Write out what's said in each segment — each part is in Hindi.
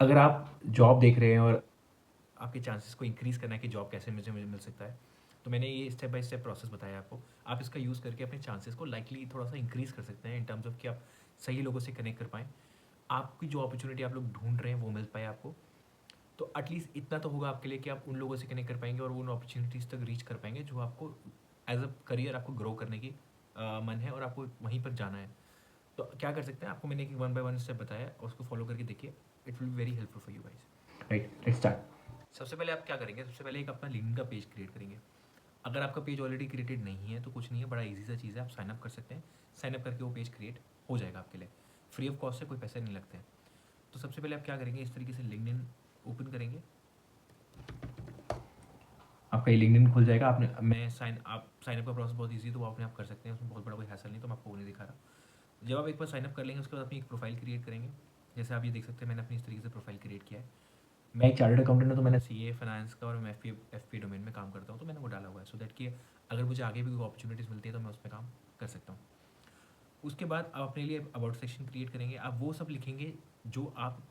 अगर आप जॉब देख रहे हैं और आपके चांसेस को इंक्रीज़ करना है कि जॉब कैसे मुझे मुझे मिल सकता है, तो मैंने ये स्टेप बाय स्टेप प्रोसेस बताया आपको। आप इसका यूज़ करके अपने चांसेस को लाइकली थोड़ा-सा इंक्रीज़ कर सकते हैं इन टर्म्स ऑफ कि आप सही लोगों से कनेक्ट कर पाएँ। आपकी जो अपॉर्च्युनिटी आप लोग ढूँढ रहे हैं वो मिल पाए आपको। तो एटलीस्ट इतना तो होगा आपके लिए कि आप उन लोगों से कनेक्ट कर पाएँगे और उन अपॉर्च्युनिटीज़ तक रीच कर पाएँगे जो आपको एज़ अ करियर आपको ग्रो करने की मन है और आपको वहीं पर जाना है। तो क्या कर सकते हैं, आपको मैंने एक वन बाय वन स्टेप बताया और उसको फॉलो करके देखिए। It will be very helpful for you guys. Right, let's start. सबसे पहले आप क्या करेंगे, सबसे पहले एक अपना लिंक्डइन का पेज क्रिएट करेंगे। अगर आपका पेज ऑलरेडी क्रिएटेड नहीं है तो कुछ नहीं है, बड़ा ईजी सा चीज़ है, आप साइन अप कर सकते हैं। साइन अप करके वो पेज क्रिएट हो जाएगा आपके लिए, फ्री ऑफ कॉस्ट है, कोई पैसे नहीं लगते हैं। तो सबसे पहले आप क्या करेंगे, इस तरीके से लिंक्डइन ओपन करेंगे। आपका ये लिंक्डइन खुल जाएगा। आपने मैं साइन अप का प्रोसेस बहुत ईजी है, तो वो अपने आप कर सकते हैं, उसमें बहुत बड़ा कोई हैसल नहीं, तो मैं आपको वो नहीं दिखा रहा। जब आप एक बार साइन अप कर लेंगे उसके बाद अपनी एक प्रोफाइल क्रिएट करेंगे। जैसे आप ये देख सकते हैं मैंने अपनी इस तरीके से प्रोफाइल क्रिएट किया है। मैं एक चार्टर्ड अकाउंटेंट हूँ, तो मैंने सीए फाइनेंस का और मैं एफ पी डोमेन में काम करता हूँ, तो मैंने वो डाला हुआ है सो दैट कि अगर मुझे आगे भी कोई अपॉर्चुनिटीज़ मिलती है तो मैं उसमें काम कर सकता हूँ। उसके बाद आप अपने लिए अबाउट सेक्शन क्रिएट करेंगे। आप वो सब लिखेंगे जो आप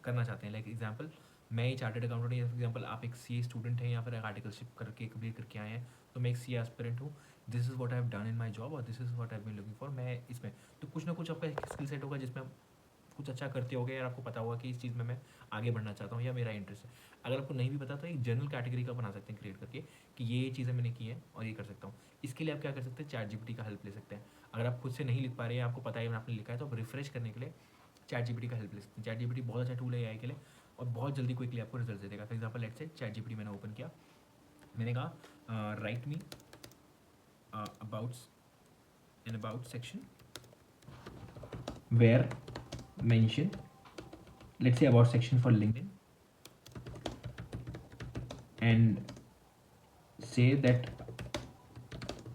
करना चाहते हैं। लाइक एग्जांपल, मैं ये चार्टर्ड अकाउंटेंट हूँ, फॉर एग्जांपल आप एक सीए स्टूडेंट हैं या फिर एक आर्टिकलशिप करके कंप्लीट करके आए हैं, तो मैं एक सीए एस्पिरेंट हूँ। This is what I have done in my job और this is what I have been looking for. मैं इसमें तो कुछ ना कुछ आपका एक स्किल सेट होगा जिसमें आप कुछ अच्छा करते होगे और आपको पता होगा कि इस चीज़ में मैं आगे बढ़ना चाहता हूँ या मेरा इंटरेस्ट है। अगर आपको नहीं भी पता तो एक जनरल कैटेगरी का बना सकते हैं क्रिएट करके कि ये चीज़ें मैंने की हैं और ये कर सकता हूँ। इसके लिए आप क्या कर सकते हैं, चैट जीपीटी का हेल्प ले सकते हैं। अगर आप खुद से नहीं लिख पा रहे हैं, आपको पता है आपने लिखा है, तो आप रिफ्रेश करने के लिए चैट जीपीटी का हेल्प ले सकते हैं। चैट जीपीटी बहुत अच्छा टूल है एआई के लिए और बहुत जल्दी क्विकली आपको रिजल्ट दे देगा। For example let's say chat GPT मैंने ओपन किया, मैंने कहा write me abouts in about section where mention, let's say about section for LinkedIn, and say that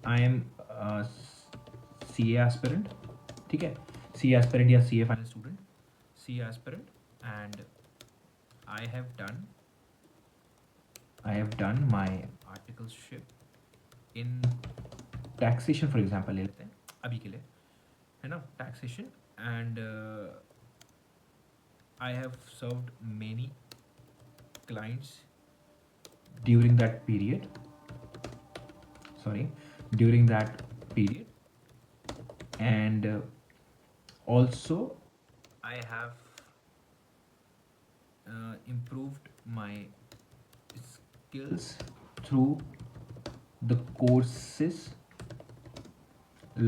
I am a CA aspirant, ठीक है, CA aspirant या CA final student, CA aspirant, and I have done my articleship in taxation, for example ले लेते हैं अभी के लिए, है ना, taxation, and I have served many clients during that period, during that period, and also I have improved my skills through the courses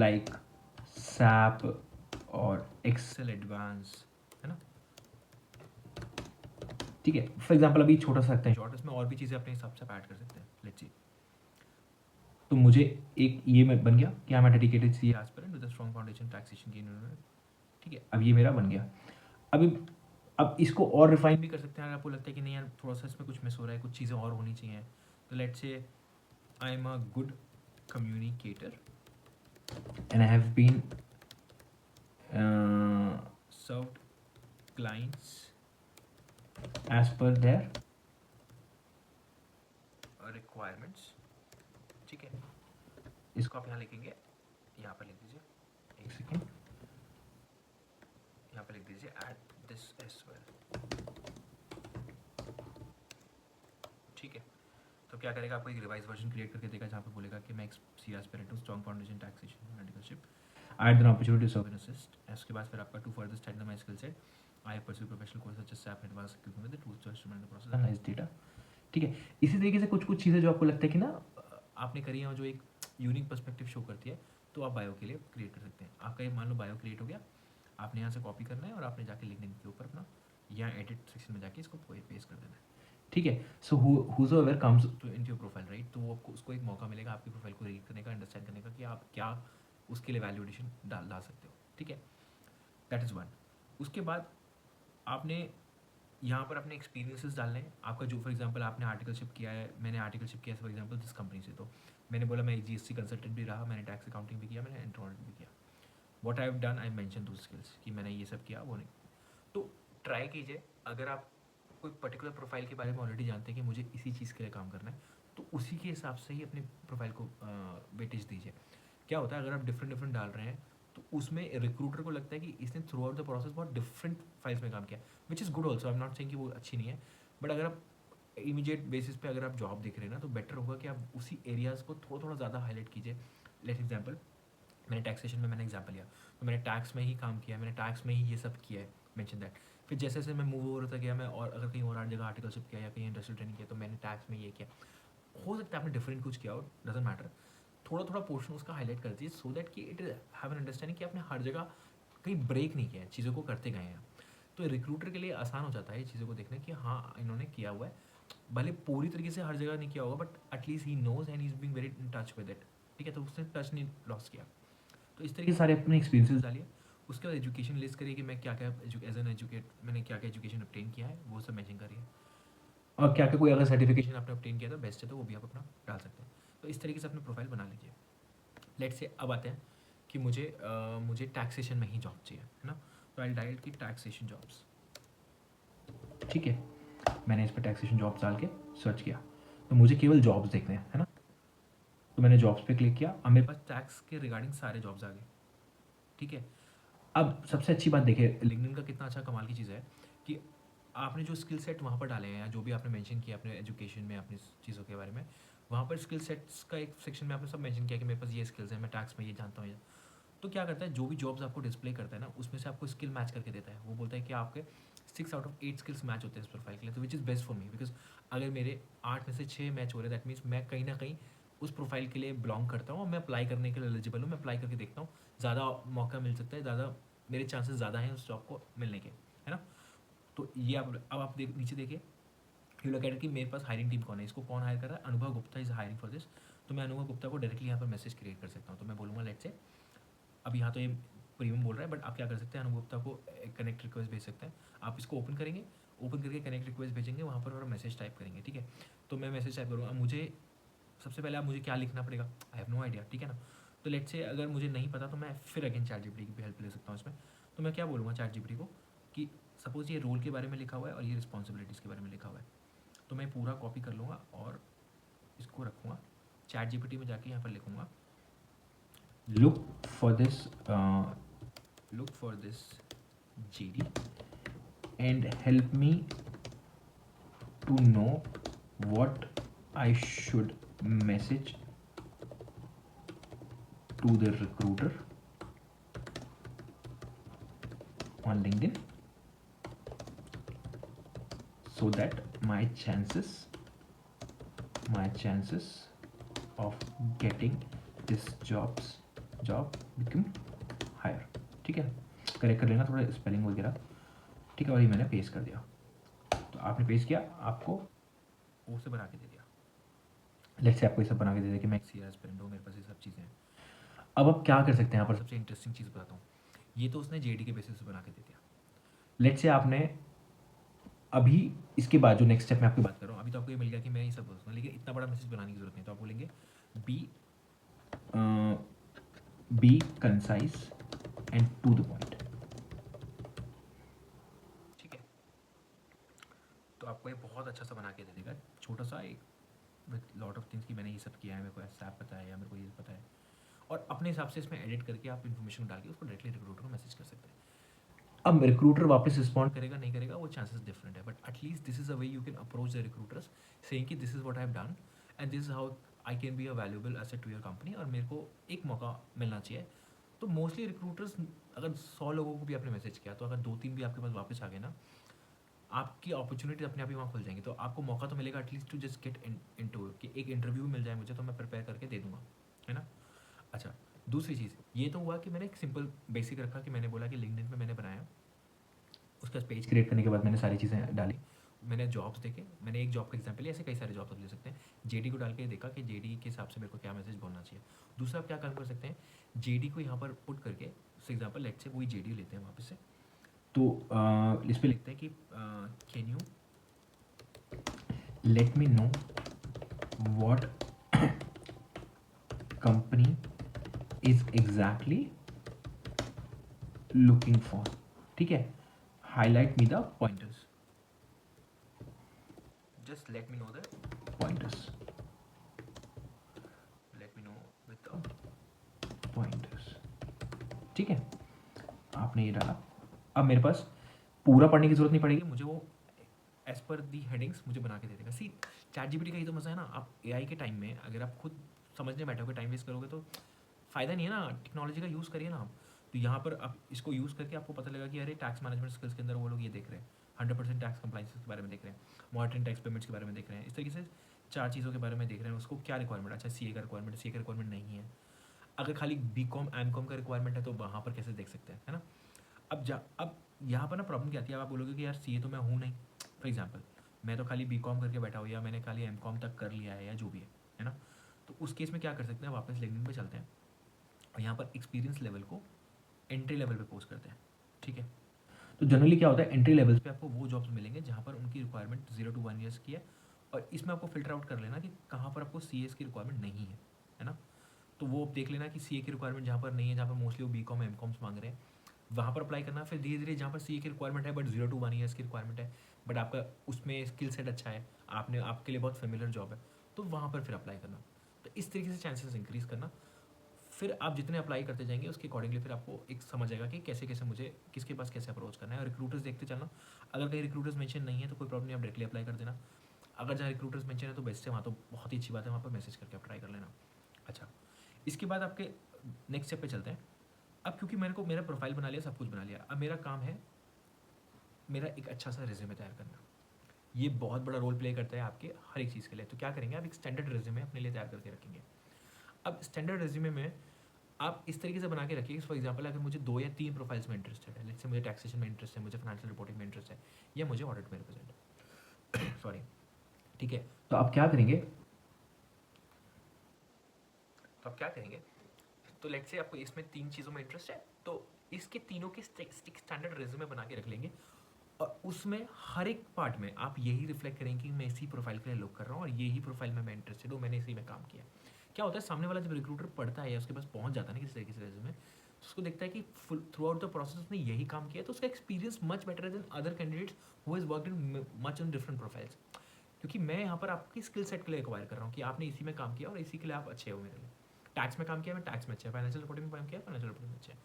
like SAP और Excel Advance, है ना, ठीक है। फॉर एग्जाम्पल अभी छोटा सा रखते हैं शॉर्ट, इसमें और भी चीज़ें अपने हिसाब से ऐड कर सकते हैं। लेट्स सी, तो मुझे एक ये बन गया कि I am dedicated C aspirant with a strong foundation taxation की, ठीक है, अब ये मेरा बन गया। अभी अब इसको और रिफाइन भी कर सकते हैं। अगर आपको लगता है कि नहीं यार थोड़ा सा इसमें कुछ मिस हो रहा है, कुछ चीज़ें और होनी चाहिए, तो let's say I am a good communicator and I have been served clients as per their requirements, ठीक है। इसको आप यहाँ लिखेंगे, यहाँ पर लिख दीजिए, एक सेकेंड, यहाँ पर लिख दीजिए एट दिस एज वेल, ठीक है। तो क्या करेगा, आपको एक रिवाइज वर्जन क्रिएट करके देगा जहाँ पे बोलेगा कि मैं एक सी एस्पिरेंट हूँ, strong foundation taxation articleship, I had an opportunity to serve and assist. उसके बाद फिर आपका to further strengthen my skill set, I have pursued professional course such as SAP advance skills with the tools to instrument the process and nice data, ठीक है। इसी तरीके से कुछ कुछ चीज़ें जो आपको लगता है कि ना आपने करी है और जो एक यूनिक पर्सपेक्टिव शो करती है, तो आप बायो के लिए क्रिएट कर सकते हैं। आपका ये मान लो बायो क्रिएट हो गया, आपने यहाँ से कॉपी करना है और आपने जाके लिंक्डइन के ऊपर अपना यहाँ एडिट सेक्शन में जाके इसको पेस्ट कर देना है, ठीक है। So whosoever comes to into your profile, right, तो वो उसको एक मौका मिलेगा आपकी प्रोफाइल को रीड करने का, अंडरस्टैंड करने का कि आप क्या उसके लिए वैल्यूएडिशन ला सकते हो, ठीक है। That is one. उसके बाद आपने यहाँ पर अपने एक्सपीरियंसेस डालने हैं। आपका जो फॉर एग्जांपल आपने आर्टिकलशिप किया है, मैंने आर्टिकलशिप किया है फॉर एग्जांपल दिस कंपनी से, तो मैंने बोला मैं जीएसटी कंसल्टेंट भी रहा, मैंने टैक्स अकाउंटिंग भी किया, मैंने एंट्रोनट भी किया। What I have done, I mention दो स्किल्स कि मैंने ये सब किया, वो नहीं। तो ट्राई कीजिए, अगर आप कोई पर्टिकुलर प्रोफाइल के बारे में ऑलरेडी जानते हैं कि मुझे इसी चीज़ के लिए काम करना है, तो उसी के हिसाब से ही अपनी प्रोफाइल को वेटेज दीजिए। क्या होता है अगर आप डिफरेंट डिफरेंट डाल रहे हैं, तो उसमें रिक्रूटर को लगता है कि इसने थ्रू आउट द प्रोसेस बहुत डिफरेंट फाइल्स में काम किया, which is good also, I am not saying कि वो अच्छी नहीं है, बट अगर आप इमीडिएट बेसिस पे अगर आप जॉब देख रहे हैं ना, तो बेटर होगा कि आप उसी एरियाज़ को थोड़ा थोड़ा ज़्यादा हाईलाइट कीजिए। लेट एग्जाम्पल, मैंने टैक्सेशन में मैंने एग्जाम्पल लिया, तो मैंने टैक्स में ही काम किया है, मैंने टैक्स में ही ये सब किया है, मेंशन दैट। फिर जैसे जैसे मैं मूव हो रहा था गया मैं, और अगर कहीं और हर जगह आर्टिकलशिप किया या कहीं इंडस्ट्रियल ट्रेनिंग किया, तो मैंने टैक्स में ये किया। हो सकता है आपने डिफरेंट कुछ किया हो, डजेंट मैटर, थोड़ा थोड़ा पोर्शन उसका हाईलाइट कर दीजिए, सो दैट कि इट हैव एन अंडरस्टैंडिंग कि आपने हर जगह कहीं ब्रेक नहीं किया है, चीज़ों को करते गए हैं। तो रिक्रूटर के लिए आसान हो जाता है ये चीज़ों को देखना कि हाँ इन्होंने किया हुआ है, भले पूरी तरीके से हर जगह नहीं किया होगा, but at least he knows and he is being very in touch with it. ठीक है, तो उसने टच नहीं लॉस किया। तो इस तरीके से सारे अपने एक्सपीरियंसेस डालिए। उसके बाद एजुकेशन लिस्ट करिए कि मैं क्या क्या एज एन एजुकेट मैंने क्या क्या एजुकेशन obtain किया है, वो सब मेंशन करिए। और क्या क्या कोई अगर सर्टिफिकेशन आपने obtain किया तो बेस्ट है, तो वो भी आप अपना डाल सकते हैं। तो इस तरीके से अपने प्रोफाइल बना लीजिए। लेट से अब आते हैं कि मुझे टैक्सेशन में ही जॉब चाहिए, है ना। तो आई डायल की टैक्सेशन जॉब्स। ठीक है, मैंने इस पर टैक्सेशन जॉब्स डाल के सर्च किया, तो मुझे केवल जॉब्स देखने हैं, है ना। तो मैंने जॉब्स पे क्लिक किया, अब मेरे पास टैक्स के रिगार्डिंग सारे जॉब्स आ गए। ठीक है, अब सबसे अच्छी बात देखिए लिंक्डइन का कितना अच्छा कमाल की चीज़ है कि आपने जो स्किल सेट वहाँ पर डाले हैं, या जो भी आपने मेंशन किया अपने एजुकेशन में अपनी चीज़ों के बारे में, वहाँ पर स्किल सेट्स का एक सेक्शन में आपने सब मेंशन किया कि मेरे पास ये स्किल्स हैं, मैं टैक्स में ये जानता हूँ। तो क्या करता है, जो भी जॉब्स आपको डिस्प्ले करता है ना, उसमें से आपको स्किल मैच करके देता है। वो बोलता है कि आपके 6 आउट ऑफ 8 स्किल्स मैच होते हैं इस प्रोफाइल के लिए, तो which is best for me, because अगर मेरे 8 में से 6 मैच हो रहे हैं, दैट मीन्स मैं कहीं ना कहीं उस प्रोफाइल के लिए बिलोंग करता हूँ, और मैं अप्लाई करने के लिए एलिजिबल हूँ। मैं अप्लाई करके देखता हूँ, ज़्यादा मौका मिल सकता है, ज़्यादा मेरे चांसेस ज़्यादा हैं उस जॉब को मिलने के, है ना। तो ये आप अब आप नीचे देखिए, यू लुक एट कि मेरे पास हायरिंग टीम कौन है, इसको कौन हायर कर रहा है, अनुभव Gupta is hiring for this. तो मैं अनुभव गुप्ता को डायरेक्टली यहाँ पर मैसेज क्रिएट कर सकता हूँ। तो मैं बोलूँगा लेट से, अब यहाँ तो ये प्रीमियम बोल रहा है, बट आप क्या कर सकते हैं, अनुभव गुप्ता को कनेक्ट रिक्वेस्ट भेज सकते हैं। आप इसको ओपन करेंगे, ओपन करके कनेक्ट रिक्वेस्ट भेजेंगे, वहाँ पर और मैसेज टाइप करेंगे। ठीक है, तो मैं मैसेज टाइप करूँगा। मुझे सबसे पहले आप मुझे क्या लिखना पड़ेगा, आई हैव नो आइडिया। ठीक है ना, तो लेट से अगर मुझे नहीं पता, तो मैं फिर अगेन चैट जीपीटी की भी हेल्प ले सकता हूँ इसमें। तो मैं क्या बोलूँगा चैट जीपीटी को कि सपोज ये रोल के बारे में लिखा हुआ है और ये रिस्पॉन्सिबिलिटीज़ के बारे में लिखा हुआ है, तो मैं पूरा कॉपी कर लूँगा और इसको रखूँगा चैट जीपीटी में, जाके यहाँ पर लिखूँगा look for this JD and help me to know what I should message to the recruiter on LinkedIn so that my chances of getting this job become higher। ठीक है, करेक्ट कर लेना थोड़ा स्पेलिंग वगैरह। ठीक है, और ये मैंने पेस्ट कर दिया। तो आपने पेस्ट किया, आपको वो से बना के दे दिया। लेट से आपको ये सब बना के दे दिया कि मैं एक सीआर एस्पिरेंट हूँ, मेरे पास ये सब चीज़ें हैं। अब आप क्या कर सकते हैं यहाँ पर, सबसे इंटरेस्टिंग चीज़ बताता हूँ। ये तो उसने JD के बेसिस पे बना के दे दिया। लेट से आपने अभी इसके बाद जो नेक्स्ट स्टेप मैं आपकी बात कर रहा हूँ, अभी तो आपको ये मिल गया कि मैं ये सब बोलूँगा, लेकिन इतना बड़ा मैसेज बनाने की जरूरत नहीं। तो आप बोलेंगे be concise and to the point. ठीक है, तो आपको ये बहुत अच्छा सा बना के दे देगा, छोटा सा एक विद लॉट ऑफ थिंग्स कि मैंने ये सब किया है, मेरे को ऐसा पता है या मेरे को ये पता है, और अपने हिसाब से इसमें एडिट करके आप इन्फॉर्मेशन डाल के उसको डायरेक्टली रिक्रूटर को मैसेज कर सकते हैं। अब रिक्रूटर वापस रिस्पॉन्ड करेगा नहीं करेगा वो चांसेस डिफरेंट है, but at least this is a way you can approach the recruiters saying कि this is what I have done and this is how I can be a valuable asset to your company, और मेरे को एक मौका मिलना चाहिए। तो मोस्टली रिक्रूटर्स, अगर 100 लोगों को भी आपने मैसेज किया, तो अगर 2-3 भी आपके पास वापस आ गए ना, आपकी अपॉर्चुनिटी अपने आप ही वहाँ खुल जाएंगी। तो आपको मौका तो मिलेगा at least to just get into, कि एक इंटरव्यू मिल जाए मुझे, तो मैं प्रिपेयर करके दे दूंगा, है ना। अच्छा, दूसरी चीज़ ये तो हुआ कि मैंने एक सिंपल बेसिक रखा, कि मैंने बोला कि लिंक्डइन पे मैंने बनाया, उसका पेज क्रिएट करने के बाद मैंने सारी चीज़ें डाली, मैंने जॉब्स देखे, मैंने एक जॉब का एग्जाम्पल लिया, ऐसे कई सारे जॉब्स आप ले सकते हैं। JD को डाल के देखा कि JD के हिसाब से मेरे को क्या मैसेज बोलना चाहिए। दूसरा आप क्या काम कर सकते हैं, JD को यहाँ पर पुट करके, फॉर एग्जाम्पल लेट से वही JD लेते हैं वापस से, तो इस पर लिखते हैं कि can you let me know what company is exactly looking for. ठीक है, highlight me the pointers, just let me know the pointers, let me know with the pointers। ठीक है, आपने ये डाला। अब मेरे पास पूरा पढ़ने की ज़रूरत नहीं पड़ेगी, मुझे वो एज़ पर दी हेडिंग्स मुझे बना के दे देगा। सी चैटजीपीटी का ही तो मज़ा है ना, आप एआई के टाइम में अगर आप खुद समझने बैठोगे, टाइम वेस्ट करोगे तो फ़ायदा नहीं है ना। टेक्नोलॉजी का यूज़ करिए ना आप। तो यहाँ पर आप इसको यूज़ करके आपको पता लगा कि अरे टैक्स मैनेजमेंट स्किल्स के अंदर वो लोग ये देख रहे हैं, 100% टैक्स कंप्लाइंस के बारे में देख रहे हैं, मॉनिटरिंग टैक्स पेमेंट्स के बारे में देख रहे हैं, इस तरीके से 4 चीज़ों के बारे में देख रहे हैं। उसको क्या रिक्वायरमेंट, अच्छा सीए का रिक्वायरमेंट, सीए का रिक्वायरमेंट नहीं है। अगर खाली बीकॉम एमकॉम का रिक्वायरमेंट है तो वहाँ पर कैसे देख सकते हैं, है ना। अब यहाँ पर ना प्रॉब्लम क्या आती है, आप बोलोगे कि यार सीए तो मैं हूँ नहीं। फॉर एग्जाम्पल मैं तो खाली बीकॉम करके बैठा हूँ, या मैंने खाली एमकॉम तक कर लिया है, या जो भी है ना। तो उस केस में क्या कर सकते हैं, वापस लिंक्डइन पे चलते हैं और यहाँ पर एक्सपीरियंस लेवल को एंट्री लेवल पे पोस्ट करते हैं। ठीक है, तो जनरली क्या होता है, एंट्री लेवल्स पे आपको वो जॉब्स मिलेंगे जहाँ पर उनकी रिक्वायरमेंट 0 to 1 ईयर्स की है, और इसमें आपको फिल्टर आउट कर लेना कि कहाँ पर आपको सी की रिक्वायरमेंट नहीं है ना। तो वो आप देख लेना कि सी की रिक्वायरमेंट जहाँ पर नहीं है, जहाँ पर मोस्टली वो बी कॉम एम कॉम्स मांग रहे हैं, वहाँ पर अप्लाई करना। फिर धीरे धीरे जहाँ पर सी की रिक्वायरमेंट है बट 0 to 1 ईयर्स की रिक्वायरमेंट है, बट आपका उसमें स्किल सेट अच्छा है, आपने आपके लिए बहुत फेमिलियर जॉब है, तो वहाँ पर फिर अप्लाई करना। तो इस तरीके से चांसेस इंक्रीज़ करना। फिर आप जितने अप्लाई करते जाएंगे उसके अकॉर्डिंगली फिर आपको एक समझ आएगा कि कैसे कैसे मुझे किसके पास कैसे अप्रोच करना है। और रिक्रूटर्स देखते चलना, अगर कहीं रिक्रूटर्स मेंशन नहीं है तो कोई प्रॉब्लम नहीं, आप डायरेक्टली अप्लाई कर देना। अगर जहाँ रिक्रूटर्स मेंशन है तो बेस्ट है, वहाँ तो बहुत ही अच्छी बात है, वहाँ पर मैसेज करके आप ट्राई कर लेना। अच्छा, इसके बाद आपके नेक्स्ट स्टेप पे चलते हैं। अब क्योंकि मेरे को मेरा प्रोफाइल बना लिया, सब कुछ बना लिया, अब मेरा काम है मेरा एक अच्छा सा रिज्यूमे तैयार करना। ये बहुत बड़ा रोल प्ले करता है आपके हर एक चीज़ के लिए। तो क्या करेंगे, आप एक स्टैंडर्ड रिज्यूमे अपने लिए तैयार करके रखेंगे। अब स्टैंडर्ड रिज्यूमे में आप इस तरीके से बना के रखिए, फॉर एग्जांपल अगर मुझे 2 या 3 प्रोफाइल्स में इंटरेस्टेड है, जैसे मुझे टैक्सेशन में इंटरेस्ट है, मुझे फाइनेंशियल रिपोर्टिंग में इंटरेस्ट है, या मुझे ऑडिट में रिप्रेजेंट सॉरी, ठीक है। तो आप क्या करेंगे, तो लेट्स से आपको इसमें 3 चीज़ों में इंटरेस्ट है, तो इसके तीनों के स्टैंडर्ड रिज्यूमे बना के रख लेंगे। और उसमें हर एक पार्ट में आप यही रिफ्लेक्ट करेंगे कि मैं इसी प्रोफाइल के लिए लुक कर रहा हूँ और यही प्रोफाइल में मैं इंटरेस्टेड हूँ, मैंने इसी में काम किया। क्या होता है, सामने वाला जब रिक्रूटर पढ़ता है या उसके पास पहुँच जाता है ना किसी तरीके से रेज्यूमे, तो उसको देखता है कि full throughout the process उसने यही काम किया, तो उसका एक्सपीरियंस मच बेटर है than other candidates who is worked in much in different profiles. क्योंकि मैं यहाँ पर आपकी स्किल सेट के लिए एक्वायर कर रहा हूँ कि आपने इसी में काम किया और इसी के लिए आप अच्छे हो मेरे लिए। टैक्स में काम किया, मैं टैक्स में अच्छा है, फाइनेंशियल रिपोर्टिंग में काम किया, फाइनेंशियल रिपोर्टिंग में अच्छा है।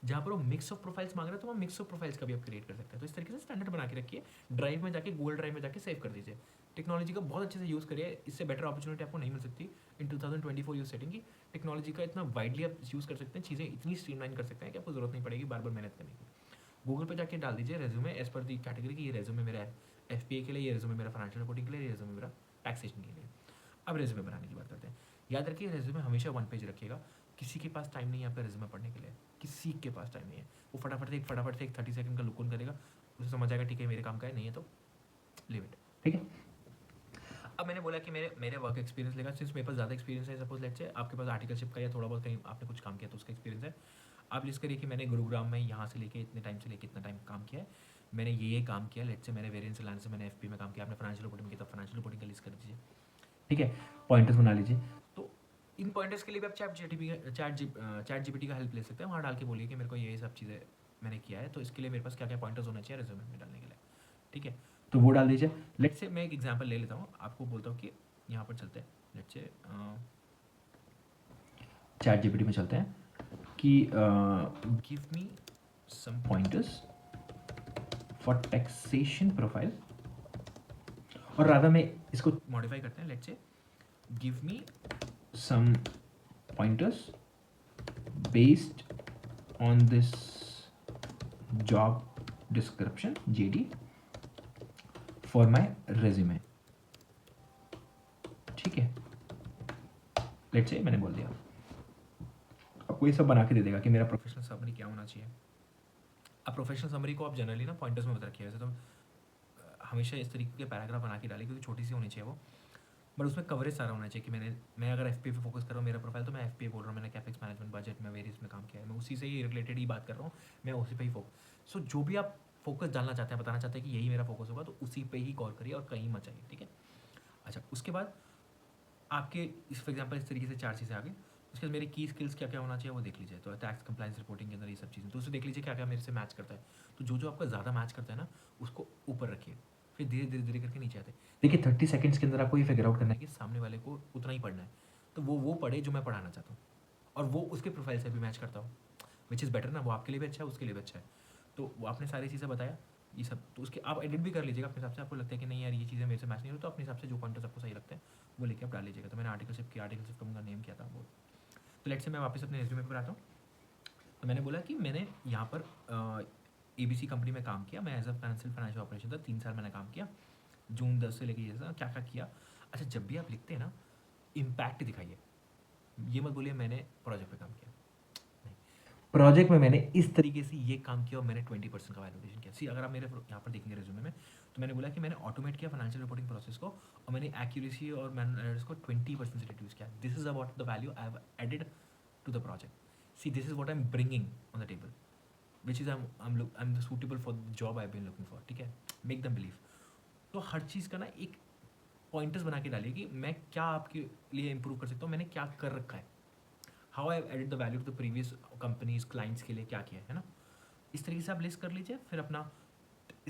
जहाँ पर वो मिक्स ऑफ प्रोफाइल्स मांग रहे हैं तो वो मिक्स ऑफ प्रोफाइल्स का भी आप क्रिएट कर सकते हैं। तो इस तरीके से स्टैंडर्ड बना के रखिए, ड्राइव में जाके गूगल ड्राइव में जाके सेव कर दीजिए। टेक्नोलॉजी का बहुत अच्छे से यूज़ करिए, इससे बेटर अपॉर्चुनिटी आपको नहीं मिल सकती इन 2024 यूज सेटिंग की। टेक्नोलॉजी का इतना वाइडली आप यूज़ कर सकते हैं, चीज़ें इतनी स्ट्रीमलाइन कर सकते हैं कि आपको जरूरत नहीं पड़ेगी बार बार मेहनत करने की। गूगल पर जाके डाल दीजिए रेज्यूमे एज पर दी कैटेगरी की, ये रेज्यूमे मेरा है एफपीए के लिए, ये रेज्यूमे मेरा फाइनेंशियल रिपोर्टिंग के लिए, ये रेज्यूमे मेरा टैक्सेशन के लिए। अब रेज्यूमे बनाने की बात करते हैं। याद रखिए रेज्यूमे हमेशा 1 पेज रखिएगा। किसी के पास टाइम नहीं है आपका रेज्यूमे पढ़ने के लिए, किसी के पास टाइम नहीं है। वो फटाफट से एक 30 सेकंड का लुक ऑन करेगा, उसे समझ आएगा ठीक है मेरे काम का है, नहीं है तो लीव इट। ठीक है, अब मैंने बोला कि मेरे मेरे वर्क एक्सपीरियंस लेगा, सिंस मेरे पास ज़्यादा एक्सपीरियंस है, सपोज लेट्स से आपके पास आर्टिकलशिप का या थोड़ा बहुत कहीं आपने कुछ काम किया तो उसका एक्सपीरियंस है। आप लिस्ट करिए कि मैंने गुरुग्राम में यहाँ से लेके इतने टाइम से लेके इतना टाइम काम किया है, मैंने ये काम किया। लेट्स से मैंने वेरिएंस लाने से मैंने एफपी में काम किया, आपने फाइनेंशियल रिपोर्टिंग किया तो फाइनेंशियल रिपोर्टिंग का लिस्ट कर दीजिए। ठीक है, पॉइंटर्स बना लीजिए। तो इन पॉइंटर्स के लिए भी आप चैट जीपीटी का हेल्प ले सकते हैं। वहाँ डाल के बोलिए कि मेरे को ये सब चीज़ें मैंने किया है, तो इसके लिए मेरे पास क्या क्या पॉइंटर्स होने चाहिए रेज्यूमे में डालने के लिए। ठीक है, तो वो डाल दीजिए। लेट्स से मैं एक एग्जांपल ले लेता हूँ, आपको बोलता हूँ कि यहाँ पर चलते हैं, लेट्स से चैट जीपीटी में चलते हैं कि give me some pointers for taxation profile, और राधा में इसको मॉडिफाई करते हैं। Let's say give me some pointers based on this job description JD for my resume। ठीक है, लेट्स से मैंने बोल दिया, आपको ये सब बना के दे देगा कि मेरा प्रोफेशनल समरी क्या होना चाहिए। अब प्रोफेशनल समरी को आप जनरली ना पॉइंटर्स में बता रखिए, वैसे तो हमेशा इस तरीके के पैराग्राफ बना के डालें क्योंकि छोटी सी होनी चाहिए वो, बट उसमें कवरेज सारा होना चाहिए कि मैं अगर एफपीए पे फोकस कर रहा हूँ मेरा प्रोफाइल, तो मैं एफपीए बोल रहा हूँ, मैंने कैपेक्स मैनेजमेंट बजट में वेरियस में काम किया है, मैं उसी से ही रिलेटेड ही बात कर रहा हूँ, मैं उसी पे ही फोकस। सो जो भी आप फोकस डालना चाहते हैं, बताना चाहते हैं कि यही मेरा फोकस होगा, तो उसी पे ही कॉल करिए और कहीं मत जाइए। ठीक है, अच्छा उसके बाद आपके फॉर एग्जाम्पल इस तरीके से 4 चीज़ें आ गई। उसके बाद मेरी की स्किल्स क्या क्या होना चाहिए वो देख लीजिए। तो टैक्स कंप्लाइंस रिपोर्टिंग के अंदर ये सब चीज़ें, तो उसे देख लीजिए क्या क्या मेरे से मैच करता है। तो जो आपका ज़्यादा मैच करता है ना उसको ऊपर रखिए, फिर धीरे करके नीचे आते। देखिए 30 सेकंड्स के अंदर आपको ये फिगर आउट करना है कि सामने वाले को उतना ही पढ़ना है, तो वो पढ़े जो मैं पढ़ाना चाहता हूँ और वो उसके प्रोफाइल से भी मैच करता हूँ। विच इज़ बेटर ना, वो आपके लिए भी अच्छा है, उसके लिए भी अच्छा है। तो वो आपने सारी चीज़ें बताया ये सब, तो उसके आप एडिट भी कर लीजिएगा अपने हिसाब से। आपको लगता है कि नहीं यार ये चीज़ें मेरे से मैच नहीं हो, तो अपने हिसाब से जो पॉइंटर्स आपको सही लगते हैं वो लेके आप डाल लीजिएगा। तो मैंने आर्टिकलशिप किया, आर्टिकलशिप का उनका नेम क्या था वो। तो लेट्स से मैं वापस अपने रिज्यूमे पर आता हूँ। तो मैंने बोला कि मैंने यहाँ पर ABC कंपनी में काम किया, मैं एज अ फाइनेंशियल ऑपरेशन था, 3 साल मैंने काम किया, जून 10 से लेके ये क्या क्या किया। अच्छा, जब भी आप लिखते हैं ना, इम्पैक्ट दिखाइए, ये मत बोलिए मैंने प्रोजेक्ट पे काम किया, नहीं, प्रोजेक्ट में मैंने इस तरीके से ये काम किया और मैंने 20% का वैल्यूएशन किया। सी अगर आप मेरे यहाँ पर देखेंगे रिज्यूमे में, तो मैंने बोला कि मैंने ऑटोमेट किया फाइनेंशियल रिपोर्टिंग प्रोसेस को, और मैंने एक्यूरेसी और मैनर्स को 20% से रिड्यूस किया। This is about the value I have added to the project. See this is what I am bringing on the table, which is I'm suitable for the job I've been looking for, ठीक है, मेक दम बिलीव। तो हर चीज़ का ना एक पॉइंटर्स बना के डालिए कि मैं क्या आपके लिए इंप्रूव कर सकता हूँ, मैंने क्या कर रखा है, how I added the value to the previous companies clients के लिए क्या किया है ना। इस तरीके से आप लिस्ट कर लीजिए, फिर अपना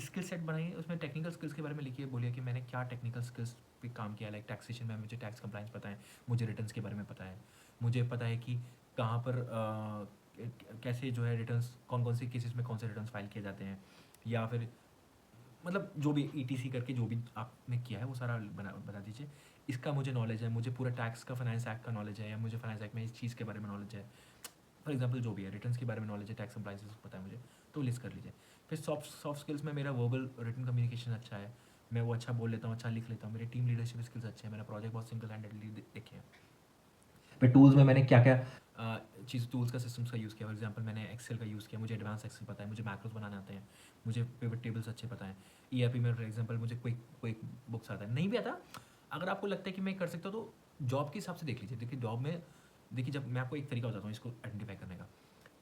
स्किल सेट बनाइए, उसमें टेक्निकल स्किल्स के बारे में लिखिए, बोलिए कि मैंने क्या टेक्निकल स्किल्स पे काम किया, लाइक टैक्सेशन में मुझे टैक्स कंप्लाइंस पता है, मुझे रिटर्न्स के बारे में पता है, मुझे पता है कि कहाँ पर कैसे जो है रिटर्न्स, कौन कौन से केसेस में कौन से रिटर्न्स फाइल किए जाते हैं, या फिर मतलब जो भी ETC करके जो भी आपने किया है वो सारा बता दीजिए। इसका मुझे नॉलेज है, मुझे पूरा टैक्स का, फाइनेंस एक्ट का नॉलेज है, या मुझे फाइनेंस एक्ट में इस चीज़ के बारे में नॉलेज है, फॉर एग्जाम्पल जो भी है, रिटर्न्स के बारे में नॉलेज है, टैक्स कंप्लाइंसेस पता है मुझे, तो लिस्ट कर लीजिए। फिर सॉफ्ट स्किल्स में मेरा वर्बल रिटन कम्युनिकेशन अच्छा है, मैं वो अच्छा बोल लेता हूँ, अच्छा लिख लेता हूँ, मेरे टीम लीडरशिप स्किल्स अच्छे हैं, मेरा प्रोजेक्ट बहुत सिंगल हैंडेडली देखे हैं। फिर टूल्स में मैंने क्या क्या चीज़, टूल्स का, सिस्टम्स का यूज़ किया, फॉर एग्जाम्पल मैंने एक्सेल का यूज़ किया, मुझे एडवांस एक्सेल पता है, मुझे मैक्रोस बनाने आते हैं, मुझे पिवट टेबल्स अच्छे पता है। ERP में फॉर एग्जाम्पल मुझे क्विक बुक्स आता है, नहीं भी आता, अगर आपको लगता है कि मैं कर सकता हूँ तो जॉब के हिसाब से देख लीजिए। देखिए जॉब में, देखिए जब मैं आपको एक तरीका बताता हूँ इसको आइडेंटिफाई करने का,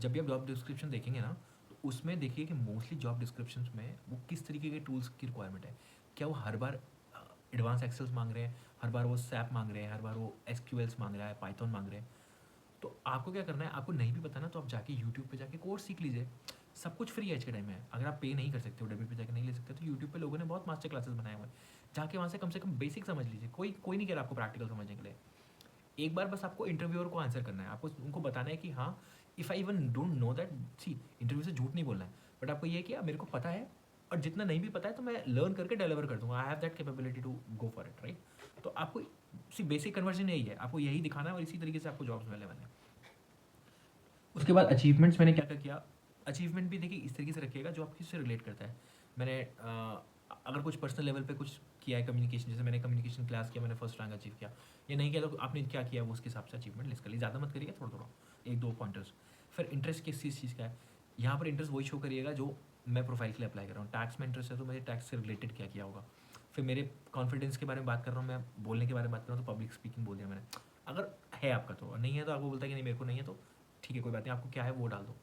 जब भी आप जॉब डिस्क्रिप्शन देखेंगे ना, तो उसमें देखिए कि मोस्टली जॉब डिस्क्रिप्शन में वो किस तरीके के टूल्स की रिक्वायरमेंट है। क्या वो हर बार एडवांस एक्सेल्स मांग रहे हैं, हर बार वो सैप मांग रहे हैं, हर बार वो SQLs मांग रहा है, पाइथन मांग रहे हैं। तो आपको क्या करना है, आपको नहीं भी पता ना, तो आप जाके यूट्यूब पे जाके कोर्स सीख लीजिए, सब कुछ फ्री है आज के टाइम में। अगर आप पे नहीं कर सकते हो, डब्ल्यू पे जाके नहीं ले सकते, तो यूट्यूब पे लोगों ने बहुत मास्टर क्लासेस बनाए हुए हैं, जाके वहाँ से कम बेसिक समझ लीजिए। कोई कोई नहीं कह रहा आपको प्रैक्टिकल समझने के लिए, एक बार बस आपको इंटरव्यूअर को आंसर करना है, आपको उनको बताना है कि हाँ, if I even don't know that, see interview से झूठ नहीं बोलना है, बट आपको ये है कि मेरे को पता है, और जितना नहीं भी पता है तो मैं लर्न करके डिलीवर कर दूंगा, I have that capability to go for it, right. तो आपको सी बेसिक कन्वर्जन यही है, आपको यही दिखाना है, और इसी तरीके से आपको जॉब्स मिलने वाले हैं। उसके बाद अचीवमेंट्स मैंने क्या क्या किया, अचीवमेंट भी देखिए इस तरीके से रखिएगा जो आपकी से रिलेट करता है। मैंने अगर कुछ पर्सनल लेवल पे कुछ किया है कम्युनिकेशन, जैसे मैंने कम्युनिकेशन क्लास किया, मैंने फर्स्ट रैंक अचीव किया, या नहीं किया तो आपने क्या किया वो उसके हिसाब से अचीवमेंट लिस्ट कर ली, ज़्यादा मत करिएगा, थोड़ा थोड़ा, एक दो पॉइंटर्स। फिर इंटरेस्ट किस चीज़ का है, यहाँ पर इंटरेस्ट वही शो करिएगा जो मैं प्रोफाइल के लिए अप्लाई कर रहा हूँ। टैक्स में इंटरेस्ट है तो मुझे टैक्स से रिलेटेड क्या किया होगा। फिर मेरे कॉन्फिडेंस के बारे में बात कर रहा हूँ, मैं बोलने के बारे में बात कर रहा हूँ, तो पब्लिक स्पीकिंग बोल दिया मैंने। अगर है आपका तो, नहीं है तो आपको बोलता है कि नहीं मेरे को नहीं है, तो ठीक है कोई बात नहीं, आपको क्या है वो डाल दो।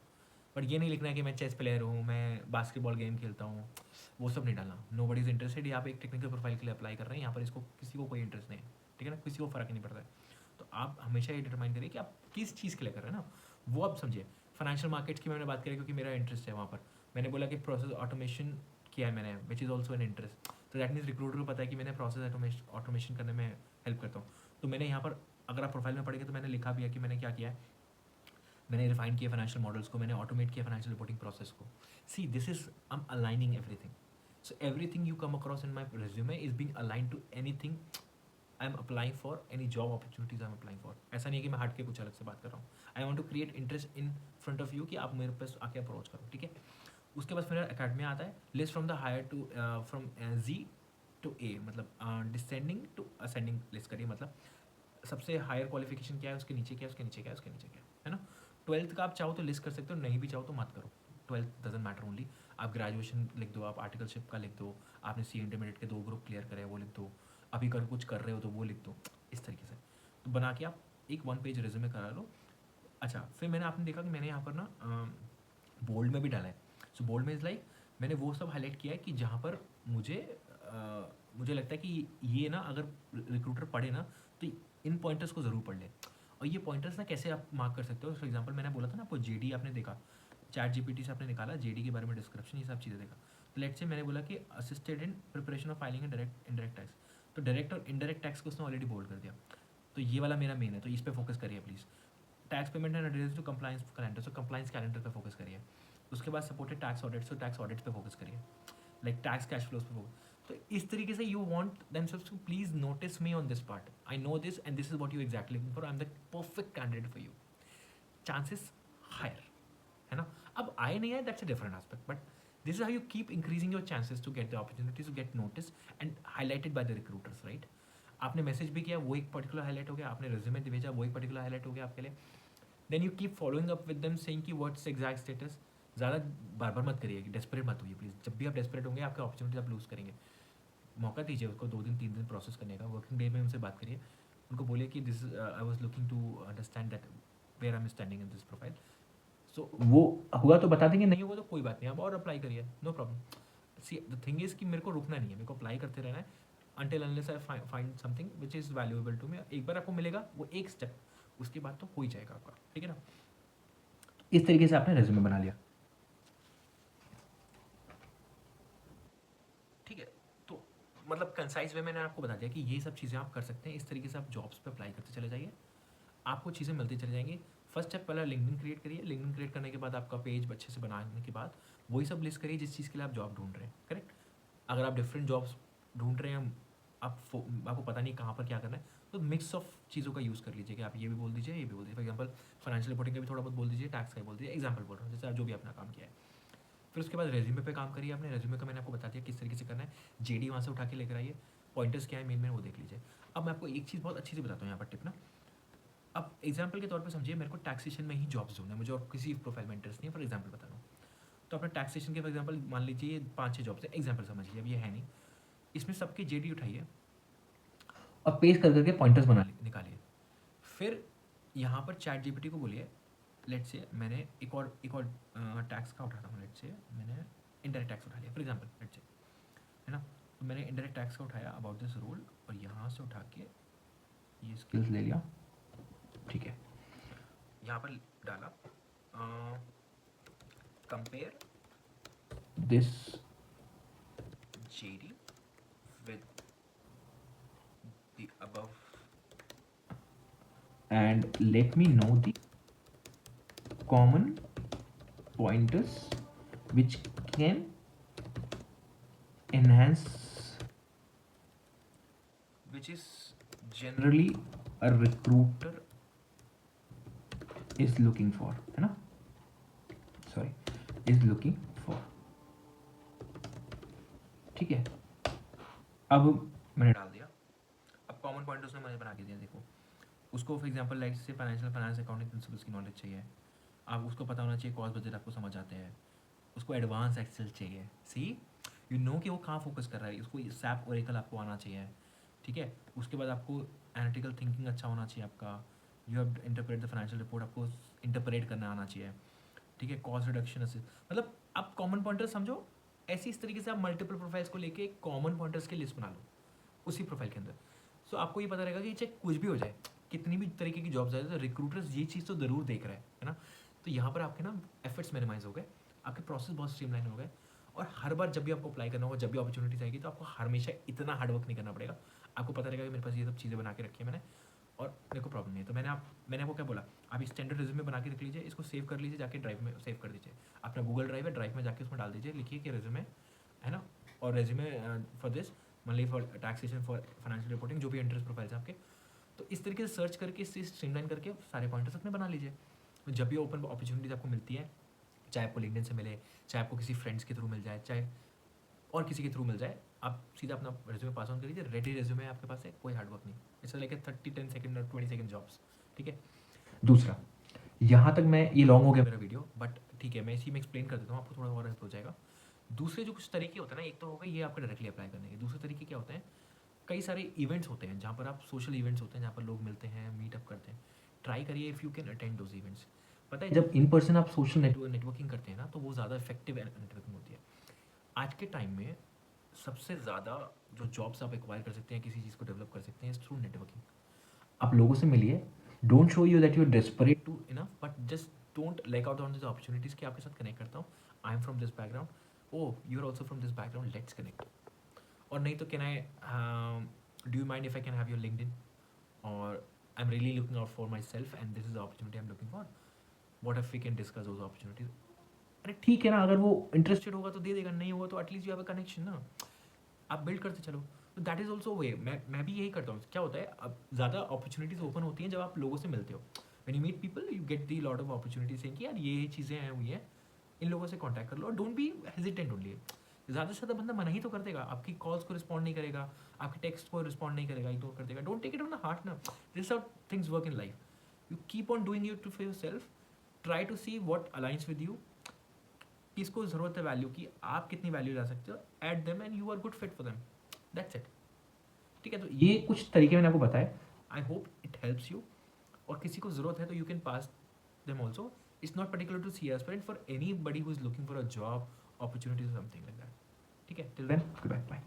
बट ये नहीं लिखना है कि मैं चेस प्लेयर हूँ, मैं बास्केटबॉल गेम खेलता हूँ, वो सब नहीं डालना। नो बडी इज़ इंटरेस्टेड, यहाँ पे एक टेक्निकल प्रोफाइल के लिए अप्लाई कर रहे हैं, यहाँ पर इसको किसी को कोई इंटरेस्ट नहीं है, ठीक है ना, किसी को फ़र्क नहीं पड़ता है। तो आप हमेशा ये डिटरमाइन करिए कि आप किस चीज़ के लिए कर रहे हैं ना, वो आप समझिए। फाइनेंशियल मार्केट्स की मैंने बात करी क्योंकि मेरा इंटरेस्ट है वहाँ पर। मैंने बोला कि प्रोसेस ऑटोमेशन किया है मैंने, which is also an interest, तो दैट मीन्स रिक्रूटर को पता है कि मैंने प्रोसेस ऑटोमेशन करने में हेल्प करता हूँ। तो मैंने यहाँ पर, अगर आप प्रोफाइल में पढ़ेंगे तो मैंने लिखा भी है कि मैंने क्या किया है, मैंने रिफाइन किया फाइनेंशियल मॉडल्स को, मैंने ऑटोमेट किया फाइनेंशियल रिपोर्टिंग प्रोसेस को। See this is I am aligning everything, so everything you come across in my resume is being align to anything I am applying for, any job opportunities I am applying for. ऐसा नहीं है कि मैं हट के कुछ अलग से बात कर रहा हूँ। I want to create interest in front of you कि आप मेरे पास आके अप्रोच करो, ठीक है। उसके बाद फिर अकेडमी आता है, list from the higher to from G to A, मतलब डिसेंडिंग टू असेंडिंग लिस्ट करिए, मतलब सबसे हायर क्वालिफिकेशन क्या है, उसके नीचे क्या है, उसके नीचे क्या है, उसके नीचे क्या है ना। 12th का आप चाहो तो लिस्ट कर सकते हो, नहीं भी चाहो तो मत करो, 12th डजेंट मैटर ओनली। आप ग्रेजुएशन लिख दो, आप आर्टिकलशिप का लिख दो, आपने सी इंटरमीडिएट के 2 ग्रुप क्लियर करे वो लिख दो, अभी कर कुछ कर रहे हो तो वो लिख दो, इस तरीके से। तो बना के आप एक 1 पेज रिज्यूमे करा लो। अच्छा, फिर मैंने आपने देखा कि मैंने यहाँ पर ना बोल्ड में भी डाला है। सो बोल्ड में इज़ लाइक मैंने वो सब हाईलाइट किया है कि जहाँ पर मुझे मुझे लगता है कि ये ना अगर रिक्रूटर पढ़े ना तो इन पॉइंटर्स को ज़रूर पढ़ ले। और ये पॉइंटर्स ना कैसे आप मार्क कर सकते हो, फॉर एग्जांपल मैंने बोला था ना आपको जेडी आपने देखा, चैट जीपीटी से आपने निकाला जेडी के बारे में डिस्क्रिप्शन, ये सब चीज़ें देखा। तो लेट्स से मैंने बोला कि assisted in preparation of filing and direct indirect tax, तो डायरेक्ट और इनडायरेक्ट टैक्स को उसने ऑलरेडी बोल्ड कर दिया। तो ये वाला मेरा मेन है, तो इस पर फोकस करिए please. Tax payment and adherence to compliance calendar, so compliance calendar पे फोकस करिए। उसके बाद supported tax audit, so tax audit पे फोकस करिए, लाइक टैक्स कैश फ्लोज पे फोकस। तो इस तरीके से you want themselves to please notice me on this part, I know this and this is what you exactly looking for, I am the perfect candidate for you, chances higher, है ना। अब आए नहीं आए that's a different aspect, but this is how you keep increasing your chances to get the opportunities to get notice and highlighted by the recruiters, right. आपने मैसेज भी किया, वो एक पर्टिकुलर हाईलाइट हो गया, आपने रिज्यूमे भेजा, वो एक पर्टिकुलर हाईलाइट हो गया आपके लिए। Then you keep following up with them saying कि व्हाट्स एग्जैक्ट स्टेटस। ज़्यादा बार बार मत करिए, डेस्परेट मत होइए प्लीज़। जब भी आप डेस्परेट होंगे आपके अपॉर्चुनिटी आप लूज़ करेंगे। मौका दीजिए उसको 2 दिन 3 दिन प्रोसेस करने का, वर्किंग डे में उनसे बात करिए, उनको बोलिए कि this I was looking to understand that where I am standing in this profile. So वो हुआ तो बता देंगे, नहीं हुआ तो कोई बात नहीं, आप और अप्लाई करिए, no problem. See the thing is कि मेरे को रुकना नहीं है, मेरे को अप्लाई करते रहना है until unless I find something which is valuable to me। एक बार आपको मिलेगा वो एक स्टेप, उसके बाद तो हो ही जाएगा आपका, ठीक है ना। इस तरीके से आपने रेज्यूमे बना लिया, ठीक है। तो मतलब कंसाइज वे मैंने आपको बता दिया कि ये सब चीज़ें आप कर सकते हैं, इस तरीके से आप जॉब्स पे अप्लाई करते चले जाइए, आपको चीज़ें मिलती चली जाएंगी। फर्स्ट स्टेप पहला लिंक्डइन क्रिएट करिए, लिंक्डइन क्रिएट करने के बाद आपका पेज अच्छे से बनाने के बाद वही सब लिस्ट करिए जिस चीज़ के लिए आप जॉब ढूंढ रहे हैं, करेक्ट। अगर आप डिफरेंट जॉब्स ढूंढ रहे हैं, आपको पता नहीं कहाँ पर क्या करना है, तो मिक्स ऑफ चीज़ों का यूज़ कर लीजिए कि आप ये भी बोल दीजिए, ये भी बोल दीजिए। फॉर एग्जाम्पल फाइनेंशियल रिपोर्टिंग का भी थोड़ा बहुत बोल दीजिए, टैक्स का भी बोल दीजिए, एग्जाम्पल बोल रहा हूँ, जैसे आप जो भी अपना काम किया है। फिर उसके बाद रेज्यूमे पे काम करिए, अपने रेज्यूमे का मैंने आपको बता दिया किस तरीके से करना है, जेडी वहाँ से उठा के लेकर आइए, पॉइंटर्स क्या है मेन वो देख लीजिए। अब मैं आपको एक चीज़ बहुत अच्छी से बताता हूँ यहाँ पर टिप ना। अब एग्जाम्पल के तौर पे समझिए मेरे को टैक्सेशन में ही जॉब्स ढूंढना है, मुझे और किसी प्रोफाइल में इंटरेस्ट नहीं है, फॉर एग्जाम्पल बता रहा हूँ। तो अपने टैक्सेशन के फॉर एग्जाम्पल मान लीजिए 5-6 जॉब्स है, एग्जाम्पल समझिए, अब ये है नहीं, इसमें सबके जेडी उठाइए और पेस्ट कर करके पॉइंटर्स बना निकालिए। फिर यहाँ पर चैट जीपीटी को बोलिए, लेट्स से मैंने एक और टैक्स का उठाता हूँ, लेट्स से मैंने इनडायरेक्ट टैक्स उठा लिया फॉर एग्जाम्पल, लेट्स से, है ना। तो मैंने इनडायरेक्ट टैक्स का उठाया अबाउट दिस रूल, और यहाँ से उठा के ये स्किल्स ले लिया, ठीक है। यहाँ पर डाला compare this JD with the above and let me know the common pointers which can enhance, which is generally a recruiter is looking for, है ना, सॉरी, is looking for, ठीक है। अब मैंने डाल दिया, अब कॉमन पॉइंट उसने मैंने बना के दिया, देखो उसको फॉर एग्जांपल लाइक से फाइनेंस अकाउंटिंग प्रिंसिपल्स की नॉलेज चाहिए, आप उसको पता होना चाहिए कॉस्ट बजट आपको समझ आते हैं, उसको एडवांस एक्सेल चाहिए, सी यू नो कि वो कहाँ फोकस कर रहा है, उसको सैप ओरेकल आपको आना चाहिए, ठीक है। उसके बाद आपको एनालिटिकल थिंकिंग अच्छा होना चाहिए आपका, you have interpret the financial report, आपको इंटरप्रेट करना आना चाहिए, ठीक है। कॉस्ट रिडक्शन, मतलब आप कॉमन पॉइंटर्स समझो, ऐसी इस तरीके से आप मल्टीपल प्रोफाइल्स को लेके एक कॉमन पॉइंटर्स की लिस्ट बना लो उसी प्रोफाइल के अंदर। सो आपको ये पता रहेगा कि चाहे कुछ भी हो जाए, कितनी भी तरीके की जॉब्स आए, तो रिक्रूटर्स ये चीज़ तो ज़रूर देख रहे हैं, है ना। तो यहाँ पर आपके ना एफर्ट्स मिनिमाइज हो गए, आपके प्रोसेस बहुत स्ट्रीमलाइन हो गए, और हर बार जब भी आपको अप्लाई करना होगा, जब भी अपॉर्चुनिटीज आएगी, तो आपको हमेशा इतना हार्डवर्क नहीं करना पड़ेगा। आपको पता रहेगा कि मेरे पास ये सब चीज़ें बना के रखी है मैंने, और मेरे को प्रॉब्लम नहीं है। तो मैंने आपको क्या बोला, आप स्टैंडर्ड रिज्यूमे बना के रख लीजिए, इसको सेव कर लीजिए, जाके ड्राइव में सेव कर दीजिए, अपना गूगल ड्राइव है, ड्राइव में जाके उसमें डाल दीजिए, लिखिए कि रिज्यूमे, है ना, और रेज्यूमे फॉर दिस मतलब for taxation, for financial reporting, जो भी इंटरेस्ट प्रोफाइल्स हैं आपके। तो इस तरीके से सर्च करके, इससे स्ट्रीमलाइन करके सारे पॉइंटर्स अपने बना लीजिए। तो जब भी ओपन अपॉर्चुनिटीज आपको मिलती है, चाहे आपको लिंक्डइन से मिले, चाहे आपको किसी फ्रेंड्स के थ्रू मिल जाए, चाहे और किसी के थ्रू मिल जाए, आप सीधा अपना रेज्यूमे पास ऑन कर लीजिए, रेडी रेज्यूमे है आपके पास है, कोई हार्डवर्क नहीं, इट्स लाइक 30-10 सेकंड और 20 सेकंड जॉब्स, ठीक है। दूसरा, यहाँ तक मैं, ये लॉन्ग हो गया मेरा वीडियो, बट ठीक है, मैं इसी में एक्सप्लेन कर देता हूँ, आपको थोड़ा और हेल्प हो जाएगा। दूसरे जो कुछ तरीके होते हैं ना, एक तो होगा ये आपका डायरेक्टली अप्लाई करने के, दूसरे तरीके क्या होते हैं, कई सारे इवेंट्स होते हैं जहाँ पर आप, सोशल इवेंट्स होते हैं जहाँ पर लोग मिलते हैं, मीटअप करते हैं, ट्राई करिए if you can attend those events. पता है जब इन पर्सन आप सोशल नेटवर्किंग करते हैं ना, तो वो ज़्यादा इफेक्टिव नेटवर्किंग होती है। आज के टाइम में सबसे ज़्यादा जो जॉब्स आप एक्वायर कर सकते हैं, किसी चीज़ को डेवलप कर सकते हैं, थ्रू नेटवर्किंग। आप लोगों से मिलिए, don't show you that you are desperate to enough, but just don't like out on this opportunities कि आपके साथ कनेक्ट करता हूँ, I am from this background, oh you are also from this background, let's connect. और नहीं तो can I do you mind if I can have your LinkedIn, और I am really looking out for myself and this is the opportunity I am looking for, what if we can discuss those opportunities. अरे ठीक है ना, अगर वो इंटरेस्टेड होगा तो दे देगा, नहीं होगा तो at least you have a connection ना, आप बिल्ड करते चलो. तो दैट इज़ ऑल्सो वे. मैं भी यही करता हूँ. क्या होता है, अब ज़्यादा अपॉर्चुनिटीज़ ओपन होती हैं जब आप लोगों से मिलते हो. When you meet people you get the lot of opportunities saying कि यार ये चीज़ें हैं हुई हैं, इन लोगों से कॉन्टैक्ट कर लो. और डोंट बी हेजिटेंट ओनली. ज़्यादा से ज़्यादा बंदा मना ही तो कर देगा, आपकी कॉल्स को रिस्पॉन्ड नहीं करेगा, आपके टेक्स्ट को रिस्पॉन्ड नहीं करेगा, इग्नोर कर देगा. Don't take it on the heart ना. This how things work in life. You keep on doing it to for yourself. Try to see what aligns with you. किसको ज़रूरत है वैल्यू की, आप कितनी वैल्यू ला सकते हो, at them and you are good fit for them. That's it. ठीक है, तो ये कुछ तरीके मैंने आपको बताए. I hope it helps you. और किसी को ज़रूरत है तो you can pass them also. It's not particular to C aspirant, for anybody who is looking for a job, opportunities, something like that. ठीक है, टिल देन, गुड बाय.